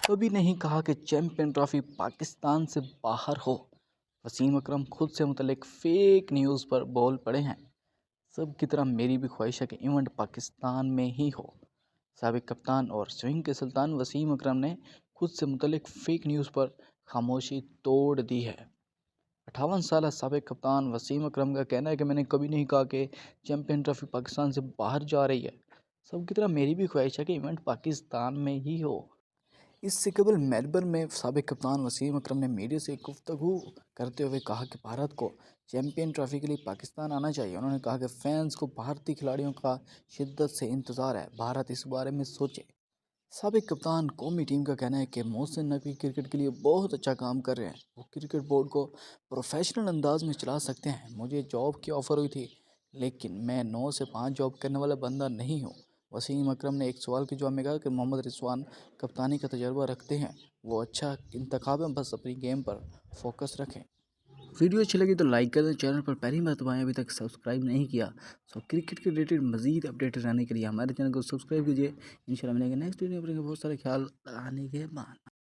کبھی نہیں کہا کہ چیمپئن ٹرافی پاکستان سے باہر ہو۔ وسیم اکرم خود سے متعلق فیک نیوز پر بول پڑے ہیں۔ سب کی طرح میری بھی خواہش ہے کہ ایونٹ پاکستان میں ہی ہو۔ سابق کپتان اور سوئنگ کے سلطان وسیم اکرم نے خود سے متعلق فیک نیوز پر خاموشی توڑ دی ہے۔ 58 سالہ سابق کپتان وسیم اکرم کا کہنا ہے کہ میں نے کبھی نہیں کہا کہ چیمپئن ٹرافی پاکستان سے باہر جا رہی ہے۔ سب کی طرح میری بھی خواہش ہے کہ ایونٹ پاکستان میں ہی ہو۔ اس سے قبل میلبرن میں سابق کپتان وسیم اکرم نے میڈیا سے گفتگو کرتے ہوئے کہا کہ بھارت کو چیمپئن ٹرافی کے لیے پاکستان آنا چاہیے۔ انہوں نے کہا کہ فینس کو بھارتی کھلاڑیوں کا شدت سے انتظار ہے، بھارت اس بارے میں سوچے۔ سابق کپتان قومی ٹیم کا کہنا ہے کہ محسن نقوی کرکٹ کے لیے بہت اچھا کام کر رہے ہیں، وہ کرکٹ بورڈ کو پروفیشنل انداز میں چلا سکتے ہیں۔ مجھے جاب کی آفر ہوئی تھی لیکن میں 9 سے 5 جاب کرنے والا بندہ نہیں ہوں۔ وسیم اکرم نے ایک سوال کے جواب میں کہا کہ محمد رضوان کپتانی کا تجربہ رکھتے ہیں، وہ اچھا انتخاب ہے، بس اپنی گیم پر فوکس رکھیں۔ ویڈیو اچھی لگی تو لائک کر دیں، چینل پر پہلی مرتبہ ابھی تک سبسکرائب نہیں کیا کرکٹ کے ریلیٹڈ مزید اپڈیٹ رہنے کے لیے ہمارے چینل کو سبسکرائب کیجیے۔ انشاءاللہ ملیں گے نیکسٹ ویڈیو میں، بہت سارے خیال رکھنے کے بعد۔